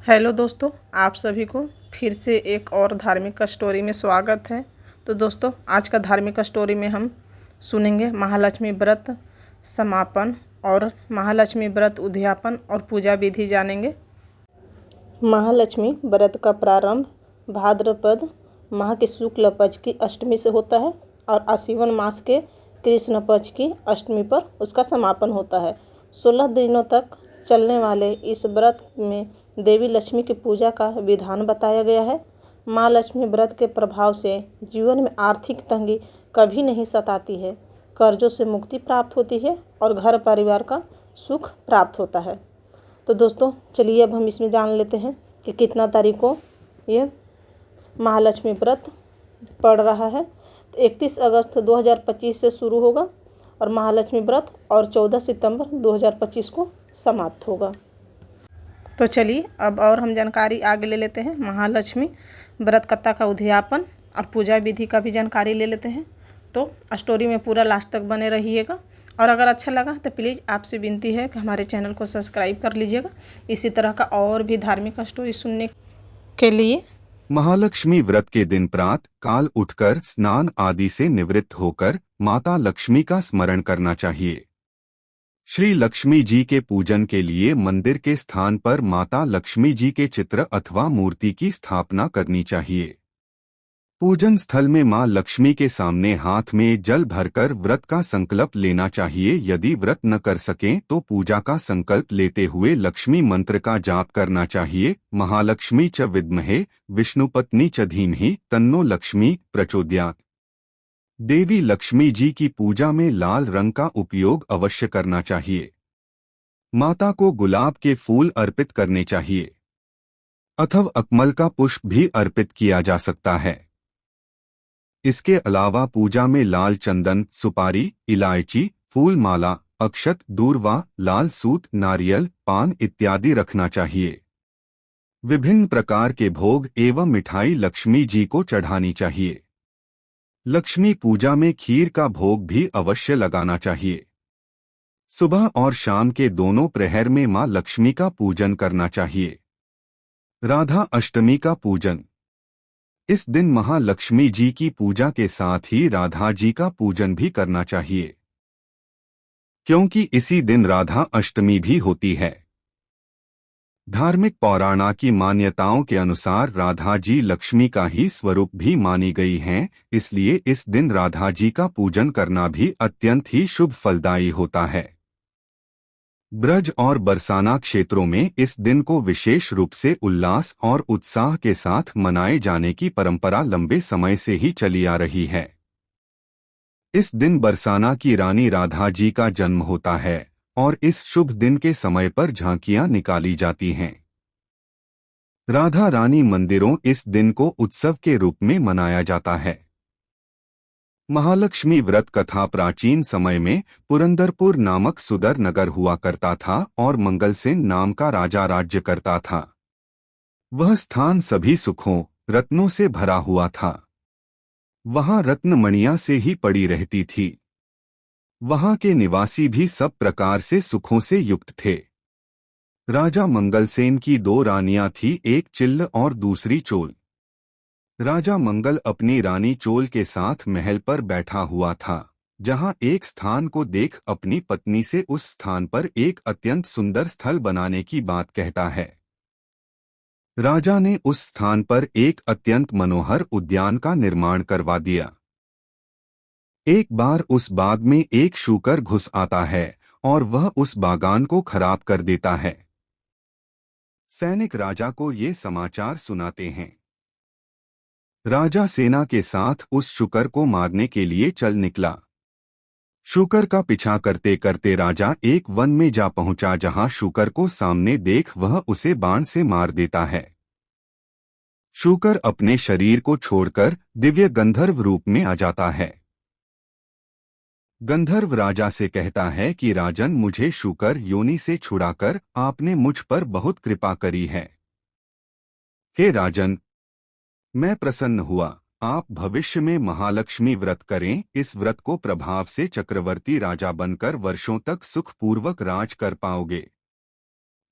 Hello दोस्तों, आप सभी को फिर से एक और धार्मिक स्टोरी में स्वागत है। तो दोस्तों, आज का धार्मिक स्टोरी में हम सुनेंगे महालक्ष्मी व्रत समापन और महालक्ष्मी व्रत उद्यापन और पूजा विधि जानेंगे। महालक्ष्मी व्रत का प्रारंभ भाद्रपद माह के शुक्ल पक्ष की अष्टमी से होता है और आश्विन मास के कृष्ण पक्ष की अष्टमी पर उसका समापन होता है। 16 दिनों तक चलने वाले इस व्रत में देवी लक्ष्मी की पूजा का विधान बताया गया है। माँ लक्ष्मी व्रत के प्रभाव से जीवन में आर्थिक तंगी कभी नहीं सताती है, कर्जों से मुक्ति प्राप्त होती है और घर परिवार का सुख प्राप्त होता है। तो दोस्तों, चलिए अब हम इसमें जान लेते हैं कि कितना तारीख को ये महालक्ष्मी व्रत पड़ रहा है। तो 31 अगस्त 2025 से शुरू होगा और महालक्ष्मी व्रत और 14 सितंबर 2025 को समाप्त होगा। तो चलिए अब और हम जानकारी आगे ले लेते हैं। महालक्ष्मी व्रत कथा का उद्यापन और पूजा विधि का भी जानकारी ले लेते हैं। तो स्टोरी में पूरा लास्ट तक बने रहिएगा और अगर अच्छा लगा तो प्लीज़ आपसे विनती है कि हमारे चैनल को सब्सक्राइब कर लीजिएगा इसी तरह का और भी धार्मिक स्टोरी सुनने के लिए। महालक्ष्मी व्रत के दिन प्रातः काल उठकर स्नान आदि से निवृत्त होकर माता लक्ष्मी का स्मरण करना चाहिए। श्री लक्ष्मी जी के पूजन के लिए मंदिर के स्थान पर माता लक्ष्मी जी के चित्र अथवा मूर्ति की स्थापना करनी चाहिए। पूजन स्थल में मां लक्ष्मी के सामने हाथ में जल भरकर व्रत का संकल्प लेना चाहिए। यदि व्रत न कर सकें तो पूजा का संकल्प लेते हुए लक्ष्मी मंत्र का जाप करना चाहिए। महालक्ष्मी च विद्महे विष्णुपत्नी च धीमहि तन्नो लक्ष्मी प्रचोदयात्। देवी लक्ष्मी जी की पूजा में लाल रंग का उपयोग अवश्य करना चाहिए। माता को गुलाब के फूल अर्पित करने चाहिए अथवा अकमल का पुष्प भी अर्पित किया जा सकता है। इसके अलावा पूजा में लाल चंदन, सुपारी, इलायची, फूल माला, अक्षत, दूर्वा, लाल सूत, नारियल, पान इत्यादि रखना चाहिए। विभिन्न प्रकार के भोग एवं मिठाई लक्ष्मी जी को चढ़ानी चाहिए। लक्ष्मी पूजा में खीर का भोग भी अवश्य लगाना चाहिए। सुबह और शाम के दोनों प्रहर में मां लक्ष्मी का पूजन करना चाहिए। राधा अष्टमी का पूजन। इस दिन महालक्ष्मी जी की पूजा के साथ ही राधा जी का पूजन भी करना चाहिए, क्योंकि इसी दिन राधा अष्टमी भी होती है। धार्मिक पौराणा की मान्यताओं के अनुसार राधा जी लक्ष्मी का ही स्वरूप भी मानी गई हैं, इसलिए इस दिन राधा जी का पूजन करना भी अत्यंत ही शुभ फलदायी होता है। ब्रज और बरसाना क्षेत्रों में इस दिन को विशेष रूप से उल्लास और उत्साह के साथ मनाए जाने की परंपरा लंबे समय से ही चली आ रही है। इस दिन बरसाना की रानी राधा जी का जन्म होता है और इस शुभ दिन के समय पर झांकियां निकाली जाती हैं। राधा रानी मंदिरों इस दिन को उत्सव के रूप में मनाया जाता है। महालक्ष्मी व्रत कथा प्राचीन समय में पुरंदरपुर नामक सुदर नगर हुआ करता था और मंगलसेन नाम का राजा राज्य करता था। वह स्थान सभी सुखों रत्नों से भरा हुआ था। वहां रत्नमणियां से ही पड़ी रहती थी। वहां के निवासी भी सब प्रकार से सुखों से युक्त थे। राजा मंगलसेन की दो रानियां थी, एक चिल्ल और दूसरी चोल। राजा मंगल अपनी रानी चोल के साथ महल पर बैठा हुआ था, जहां एक स्थान को देख अपनी पत्नी से उस स्थान पर एक अत्यंत सुंदर स्थल बनाने की बात कहता है। राजा ने उस स्थान पर एक अत्यंत मनोहर उद्यान का निर्माण करवा दिया। एक बार उस बाग में एक शूकर घुस आता है और वह उस बागान को खराब कर देता है। सैनिक राजा को ये समाचार सुनाते हैं। राजा सेना के साथ उस शुकर को मारने के लिए चल निकला। शुकर का पीछा करते करते राजा एक वन में जा पहुंचा, जहां शुकर को सामने देख वह उसे बाण से मार देता है। शुकर अपने शरीर को छोड़कर दिव्य गंधर्व रूप में आ जाता है। गंधर्व राजा से कहता है कि राजन, मुझे शुकर योनि से छुड़ाकर आपने मुझ पर बहुत कृपा करी है। हे राजन, मैं प्रसन्न हुआ। आप भविष्य में महालक्ष्मी व्रत करें। इस व्रत को प्रभाव से चक्रवर्ती राजा बनकर वर्षों तक सुखपूर्वक राज कर पाओगे।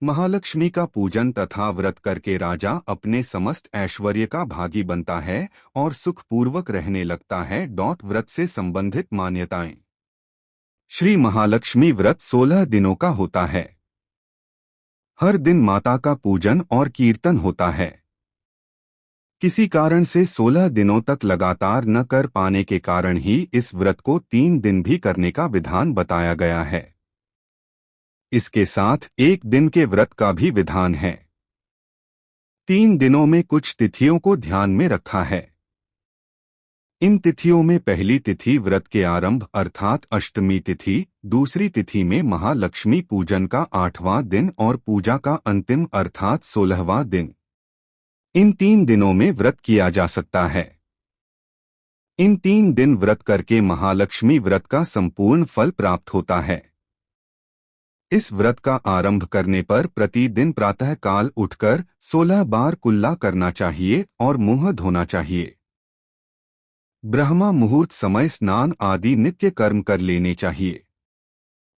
महालक्ष्मी का पूजन तथा व्रत करके राजा अपने समस्त ऐश्वर्य का भागी बनता है और सुखपूर्वक रहने लगता है। व्रत से संबंधित मान्यताएं। श्री महालक्ष्मी व्रत 16 दिनों का होता है। हर दिन माता का पूजन और कीर्तन होता है। किसी कारण से 16 दिनों तक लगातार न कर पाने के कारण ही इस व्रत को 3 दिन भी करने का विधान बताया गया है। इसके साथ एक दिन के व्रत का भी विधान है। 3 दिनों में कुछ तिथियों को ध्यान में रखा है। इन तिथियों में पहली तिथि व्रत के आरंभ अर्थात अष्टमी तिथि, दूसरी तिथि में महालक्ष्मी पूजन का 8वां दिन और पूजा का अंतिम अर्थात 16वां दिन। इन 3 दिनों में व्रत किया जा सकता है। इन 3 दिन व्रत करके महालक्ष्मी व्रत का संपूर्ण फल प्राप्त होता है। इस व्रत का आरंभ करने पर प्रतिदिन प्रातः काल उठकर 16 बार कुल्ला करना चाहिए और मुंह धोना चाहिए। ब्रह्मा मुहूर्त समय स्नान आदि नित्य कर्म कर लेने चाहिए।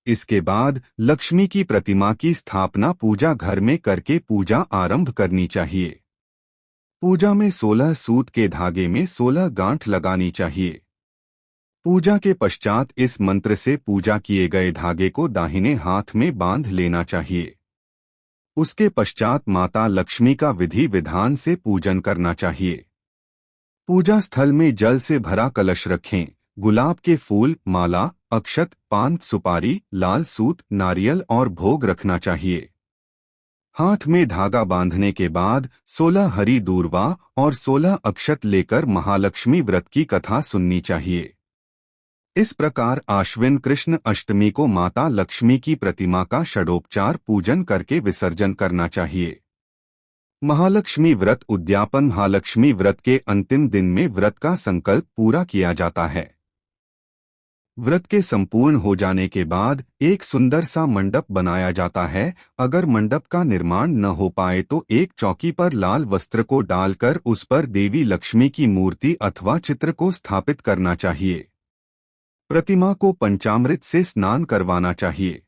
इसके बाद लक्ष्मी की प्रतिमा की स्थापना पूजा घर में करके पूजा आरंभ करनी चाहिए। पूजा में 16 सूत के धागे में 16 गांठ लगानी चाहिए। पूजा के पश्चात इस मंत्र से पूजा किए गए धागे को दाहिने हाथ में बांध लेना चाहिए। उसके पश्चात माता लक्ष्मी का विधि विधान से पूजन करना चाहिए। पूजा स्थल में जल से भरा कलश रखें। गुलाब के फूल, माला, अक्षत, पान, सुपारी, लाल सूत, नारियल और भोग रखना चाहिए। हाथ में धागा बांधने के बाद 16 हरी दूर्वा और 16 अक्षत लेकर महालक्ष्मी व्रत की कथा सुननी चाहिए। इस प्रकार आश्विन कृष्ण अष्टमी को माता लक्ष्मी की प्रतिमा का षडोपचार पूजन करके विसर्जन करना चाहिए। महालक्ष्मी व्रत उद्यापन महालक्ष्मी व्रत के अंतिम दिन में व्रत का संकल्प पूरा किया जाता है। व्रत के संपूर्ण हो जाने के बाद एक सुंदर सा मंडप बनाया जाता है। अगर मंडप का निर्माण न हो पाए तो एक चौकी पर लाल वस्त्र को डालकर उस पर देवी लक्ष्मी की मूर्ति अथवा चित्र को स्थापित करना चाहिए। प्रतिमा को पंचामृत से स्नान करवाना चाहिए।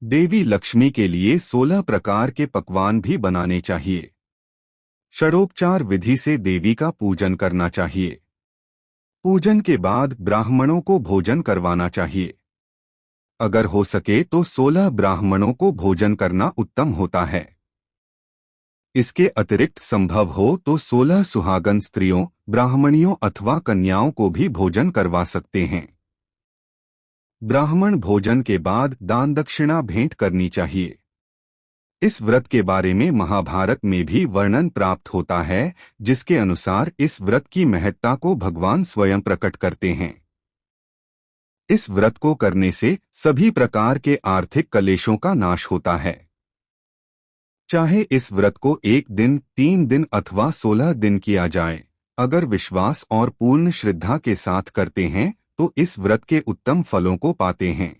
देवी लक्ष्मी के लिए 16 प्रकार के पकवान भी बनाने चाहिए। षडोपचार विधि से देवी का पूजन करना चाहिए। पूजन के बाद ब्राह्मणों को भोजन करवाना चाहिए। अगर हो सके तो 16 ब्राह्मणों को भोजन करना उत्तम होता है। इसके अतिरिक्त संभव हो तो 16 सुहागन स्त्रियों, ब्राह्मणियों अथवा कन्याओं को भी भोजन करवा सकते हैं। ब्राह्मण भोजन के बाद दान दक्षिणा भेंट करनी चाहिए। इस व्रत के बारे में महाभारत में भी वर्णन प्राप्त होता है, जिसके अनुसार इस व्रत की महत्ता को भगवान स्वयं प्रकट करते हैं। इस व्रत को करने से सभी प्रकार के आर्थिक कलेशों का नाश होता है। चाहे इस व्रत को 1 दिन, 3 दिन अथवा 16 दिन किया जाए, अगर विश्वास और पूर्ण श्रद्धा के साथ करते हैं तो इस व्रत के उत्तम फलों को पाते हैं।